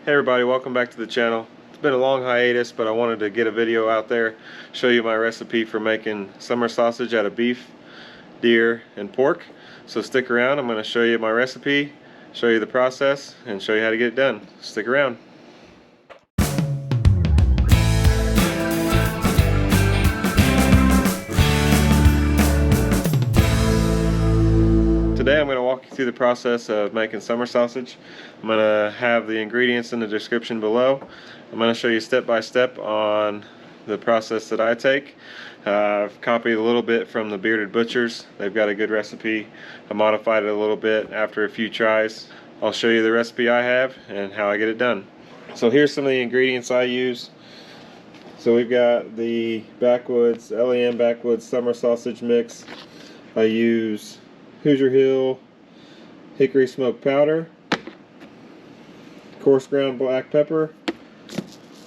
Hey everybody, welcome back to the channel. It's been a long hiatus, but I wanted to get a video out there, show you my recipe for making summer sausage out of beef, deer, and pork. So stick around, I'm going to show you my recipe, show you the process, and show you how to get it done. Stick around. Today I'm going to walk you through the process of making summer sausage. I'm going to have the ingredients in the description below. I'm going to show you step by step on the process that I take. I've copied a little bit from the Bearded Butchers. They've got a good recipe. I modified it a little bit after a few tries. I'll show you the recipe I have and how I get it done. So here's some of the ingredients I use. So we've got the Backwoods, LEM Backwoods Summer Sausage Mix. I use Hoosier Hill Hickory smoked powder, coarse ground black pepper,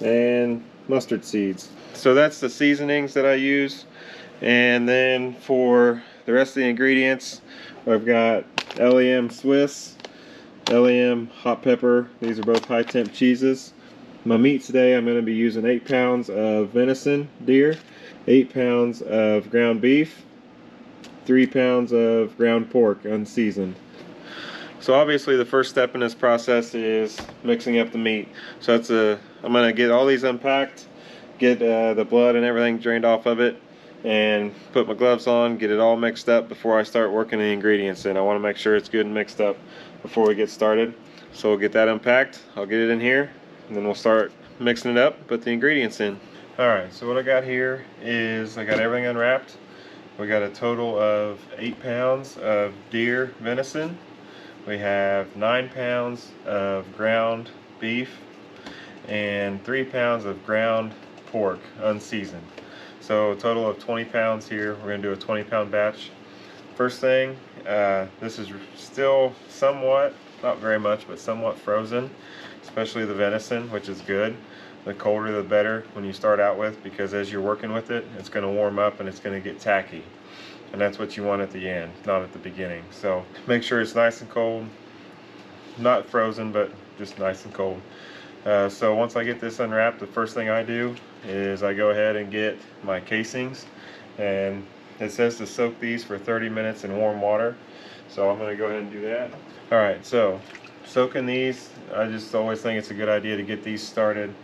and mustard seeds. So that's the seasonings that I use. And then for the rest of the ingredients, I've got LEM Swiss, LEM Hot Pepper. These are both Hi-Temp cheeses. My meat today, I'm going to be using 8 pounds of venison deer, 8 pounds of ground beef, 3 pounds of ground pork unseasoned. So obviously the first step in this process is mixing up the meat. So I'm going to get all these unpacked, get the blood and everything drained off of it, and put my gloves on, get it all mixed up before I start working the ingredients in. I want to make sure it's good and mixed up before we get started. So we'll get that unpacked, I'll get it in here, and then we'll start mixing it up, put the ingredients in. Alright, so what I got here is I got everything unwrapped. We got a total of 8 pounds of deer venison. We have 9 pounds of ground beef and 3 pounds of ground pork unseasoned. So a total of 20 pounds here. We're going to do a 20-pound batch. First thing, this is still somewhat, not very much, but somewhat frozen, especially the venison, which is good. The colder the better when you start out with, because as you're working with it, it's going to warm up and it's going to get tacky. And that's what you want at the end, not at the beginning. So make sure it's nice and cold. Not frozen, but just nice and cold. So once I get this unwrapped, the first thing I do is I go ahead and get my casings. And it says to soak these for 30 minutes in warm water. So I'm going to go ahead and do that. Alright, so soaking these, I just always think it's a good idea to get these started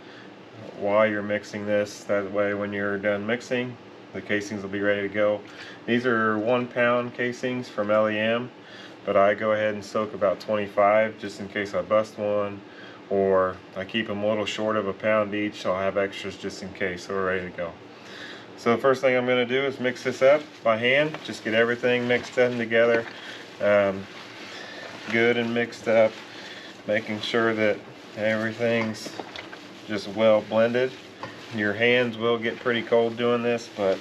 while you're mixing this. That way when you're done mixing, the casings will be ready to go. These are 1 pound casings from LEM, but I go ahead and soak about 25 just in case I bust one, or I keep them a little short of a pound each, so I'll have extras just in case, so we're ready to go. So the first thing I'm going to do is mix this up by hand, just get everything mixed in together, good and mixed up, making sure that everything's just well blended. Your hands will get pretty cold doing this, but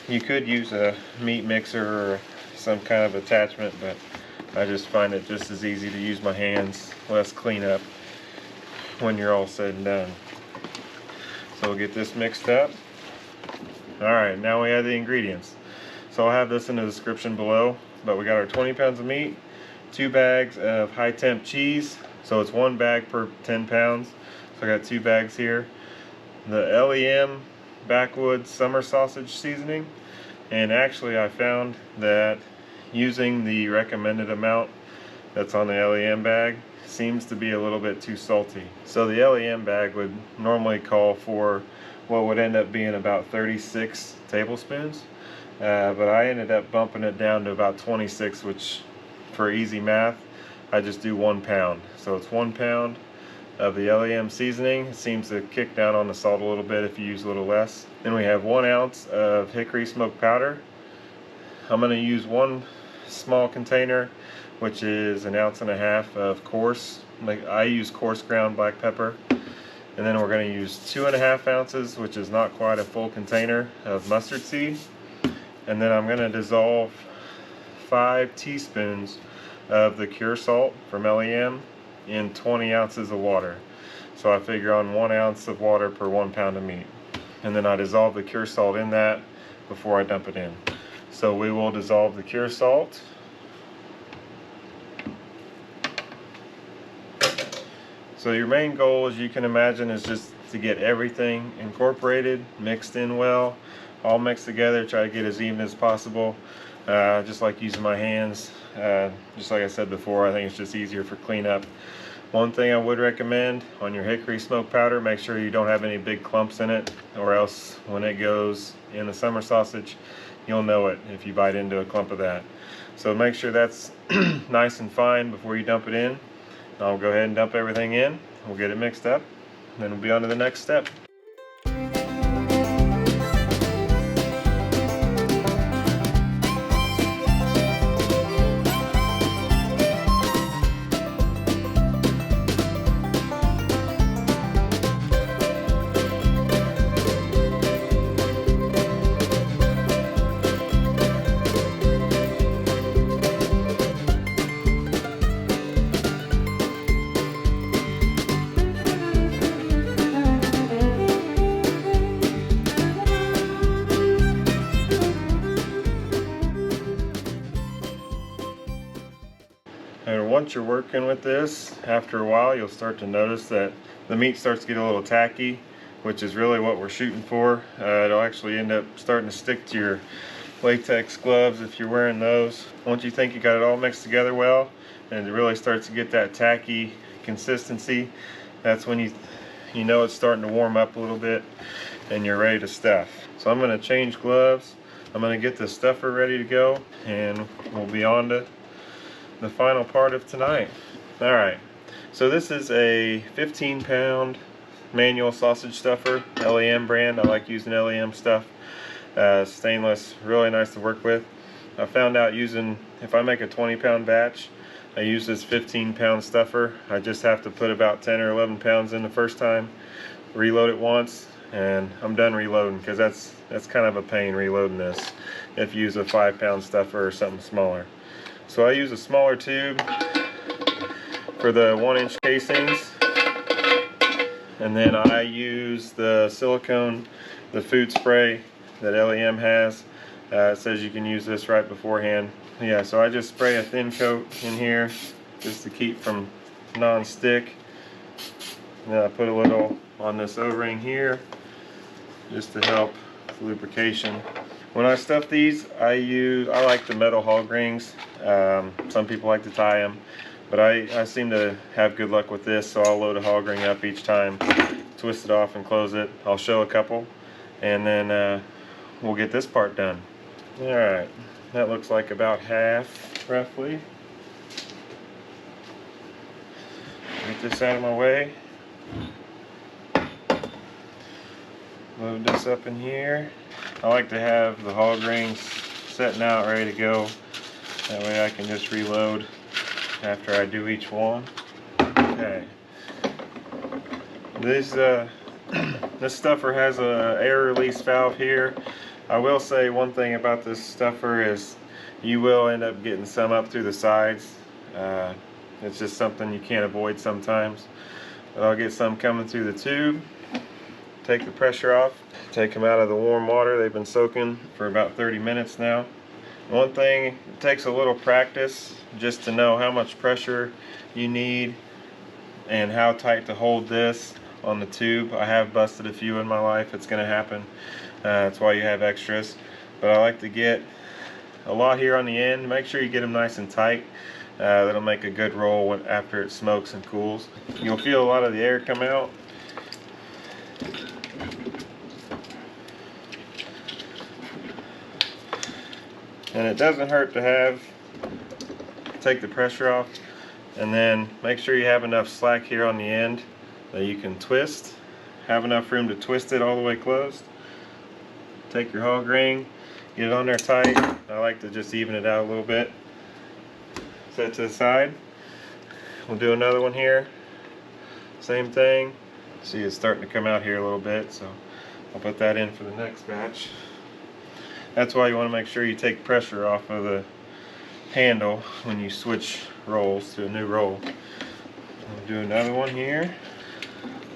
you could use a meat mixer or some kind of attachment, but I just find it just as easy to use my hands, less cleanup when you're all said and done. So we'll get this mixed up. Alright, now we add the ingredients. So I'll have this in the description below, but we got our 20 pounds of meat, 2 bags of Hi-Temp cheese, so it's 1 bag per 10 pounds. So I got 2 bags here. The LEM Backwoods Summer Sausage Seasoning, and actually I found that using the recommended amount that's on the LEM bag seems to be a little bit too salty. So the LEM bag would normally call for what would end up being about 36 tablespoons, but I ended up bumping it down to about 26, which for easy math I just do 1 pound. So it's 1 pound of the LEM seasoning. It seems to kick down on the salt a little bit if you use a little less. Then we have 1 ounce of hickory smoked powder. I'm going to use 1 small container, which is 1.5 ounces of coarse. I use coarse ground black pepper. And then we're going to use 2.5 ounces, which is not quite a full container, of mustard seed. And then I'm going to dissolve 5 teaspoons of the cure salt from LEM in 20 ounces of water. So I figure on 1 ounce of water per 1 pound of meat. And then I dissolve the cure salt in that before I dump it in. So we will dissolve the cure salt. So your main goal, as you can imagine, is just to get everything incorporated, mixed in well, all mixed together. Try to get as even as possible, just like using my hands. Just like I said before, I think it's just easier for cleanup. One thing I would recommend on your hickory smoked powder, make sure you don't have any big clumps in it, or else when it goes in the summer sausage, you'll know it if you bite into a clump of that. So make sure that's nice and fine before you dump it in. I'll go ahead and dump everything in. We'll get it mixed up, then we'll be on to the next step. And once you're working with this, after a while you'll start to notice that the meat starts to get a little tacky, which is really what we're shooting for. It'll actually end up starting to stick to your latex gloves if you're wearing those. Once you think you got it all mixed together well, and it really starts to get that tacky consistency, that's when you know it's starting to warm up a little bit and you're ready to stuff. So I'm going to change gloves. I'm going to get the stuffer ready to go, and we'll be on to the final part of tonight. Alright, so this is a 15-pound manual sausage stuffer, LEM brand. I like using LEM stuff. Stainless, really nice to work with. I found out if I make a 20-pound batch, I use this 15-pound stuffer. I just have to put about 10 or 11 pounds in the first time, reload it once, and I'm done reloading, because that's kind of a pain reloading this if you use a 5-pound stuffer or something smaller. So I use a smaller tube for the 1-inch casings, and then I use the silicone, the food spray that LEM has. It says you can use this right beforehand. Yeah, so I just spray a thin coat in here just to keep from non-stick. Then I put a little on this O-ring here just to help with lubrication. When I stuff these, I like the metal hog rings. Some people like to tie them, but I seem to have good luck with this, so I'll load a hog ring up each time, twist it off and close it. I'll show a couple, and then we'll get this part done. Alright, that looks like about half, roughly. Get this out of my way. Load this up in here. I like to have the hog rings setting out ready to go. That way I can just reload after I do each one. Okay. This stuffer has a air release valve here. I will say one thing about this stuffer is you will end up getting some up through the sides. It's just something you can't avoid sometimes. But I'll get some coming through the tube. Take the pressure off, take them out of the warm water. They've been soaking for about 30 minutes now. One thing, it takes a little practice just to know how much pressure you need and how tight to hold this on the tube. I have busted a few in my life. It's going to happen. That's why you have extras. But I like to get a lot here on the end. Make sure you get them nice and tight. That'll make a good roll after it smokes and cools. You'll feel a lot of the air come out. And it doesn't hurt to take the pressure off, and then make sure you have enough slack here on the end that you can twist. Have enough room to twist it all the way closed. Take your hog ring, get it on there tight. I like to just even it out a little bit. Set it to the side. We'll do another one here. Same thing. See, it's starting to come out here a little bit, so I'll put that in for the next batch. That's why you want to make sure you take pressure off of the handle when you switch rolls to a new roll. We'll do another one here.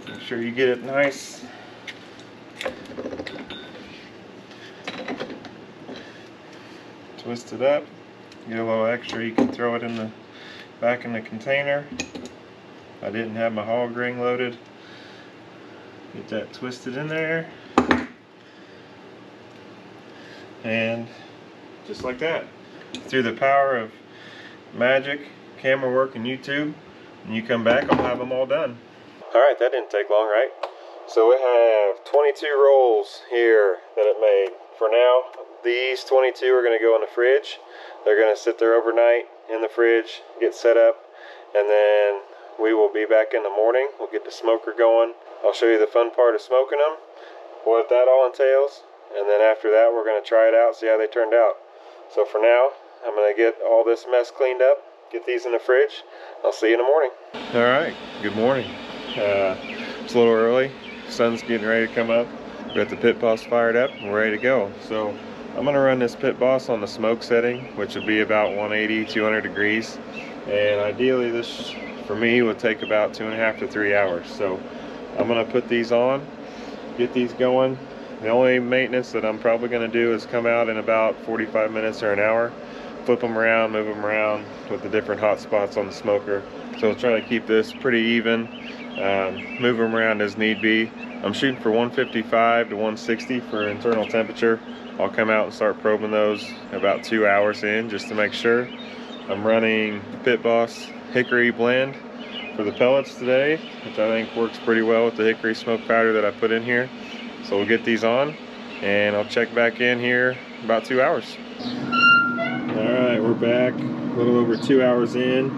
Make sure you get it nice. Twist it up. Get a little extra, you can throw it in the back in the container. I didn't have my hog ring loaded. Get that twisted in there. And just like that. Through the power of magic, camera work, and YouTube, when you come back, I'll have them all done. Alright, that didn't take long, right? So we have 22 rolls here that it made. For now, these 22 are going to go in the fridge. They're going to sit there overnight in the fridge, get set up, and then we will be back in the morning. We'll get the smoker going. I'll show you the fun part of smoking them, what that all entails, and then after that we're going to try it out, see how they turned out. So for now, I'm going to get all this mess cleaned up, get these in the fridge. I'll see you in the morning. Alright, good morning. It's a little early. Sun's getting ready to come up. We got the pit boss fired up and we're ready to go. So I'm going to run this pit boss on the smoke setting, which would be about 180, 200 degrees. And ideally this, for me, would take about 2.5 to 3 hours. So I'm going to put these on, get these going. The only maintenance that I'm probably going to do is come out in about 45 minutes or an hour, flip them around, move them around with the different hot spots on the smoker. So I'll try to keep this pretty even, move them around as need be. I'm shooting for 155 to 160 for internal temperature. I'll come out and start probing those about 2 hours in just to make sure. I'm running the Pit Boss Hickory blend for the pellets today, which I think works pretty well with the hickory smoke powder that I put in here. So we'll get these on and I'll check back in here about 2 hours. Alright, we're back a little over 2 hours in.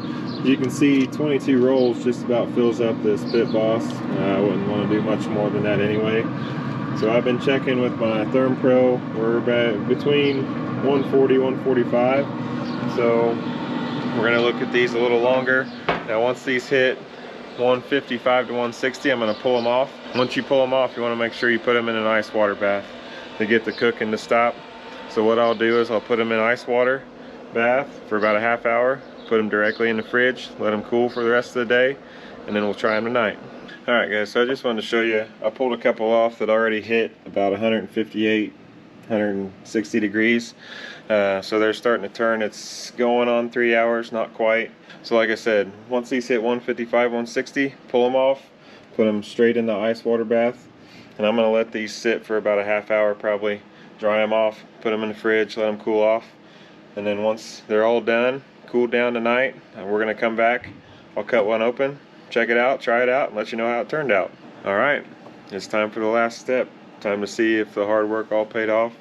You can see 22 rolls just about fills up this Pit Boss. I wouldn't want to do much more than that anyway. So I've been checking with my Therm Pro. We're about between 140, 145. So we're going to look at these a little longer. Now once these hit 155 to 160, I'm going to pull them off. Once you pull them off, you want to make sure you put them in an ice water bath to get the cooking to stop. So what I'll do is I'll put them in ice water bath for about a half hour, put them directly in the fridge, let them cool for the rest of the day, and then we'll try them tonight. Alright guys, so I just wanted to show you, I pulled a couple off that already hit about 158, 160 degrees. So they're starting to turn. It's going on 3 hours, not quite. So like I said, once these hit 155, 160, pull them off, put them straight in the ice water bath, and I'm going to let these sit for about a half hour probably, dry them off, put them in the fridge, let them cool off, and then once they're all done, cooled down tonight, we're going to come back. I'll cut one open, check it out, try it out, and let you know how it turned out. Alright, it's time for the last step. Time to see if the hard work all paid off.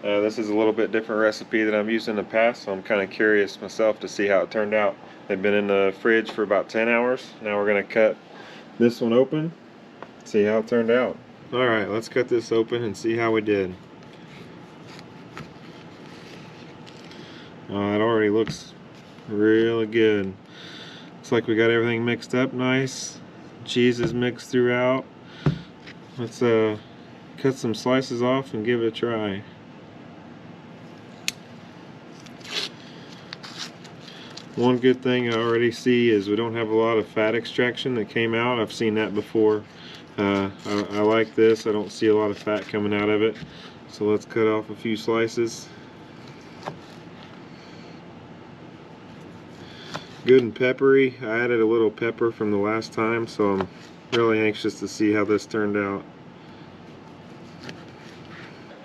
This is a little bit different recipe than I've used in the past, so I'm kind of curious myself to see how it turned out. They've been in the fridge for about 10 hours. Now we're going to cut this one open, see how it turned out. Alright, let's cut this open and see how we did. It already looks really good. Looks like we got everything mixed up nice. Cheese is mixed throughout. Let's cut some slices off and give it a try. One good thing I already see is we don't have a lot of fat extraction that came out. I've seen that before. I like this. I don't see a lot of fat coming out of it. So let's cut off a few slices. Good and peppery. I added a little pepper from the last time, so I'm really anxious to see how this turned out.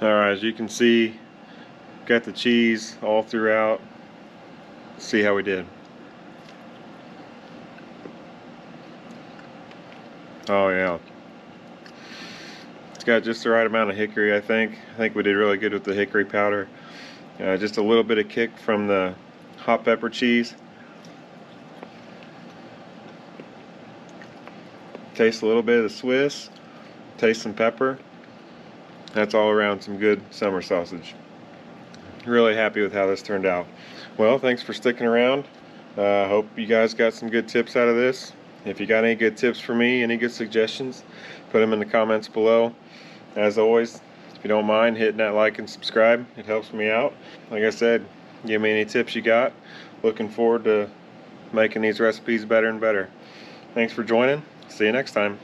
Alright, as you can see, got the cheese all throughout. Let's see how we did. Oh yeah. It's got just the right amount of hickory, I think. I think we did really good with the hickory powder. Just a little bit of kick from the hot pepper cheese. Taste a little bit of the Swiss, taste some pepper. That's all around some good summer sausage. Really happy with how this turned out. Well, thanks for sticking around. Hope you guys got some good tips out of this. If you got any good tips for me, any good suggestions, put them in the comments below. As always, if you don't mind hitting that like and subscribe, it helps me out. Like I said, give me any tips you got. Looking forward to making these recipes better and better. Thanks for joining. See you next time.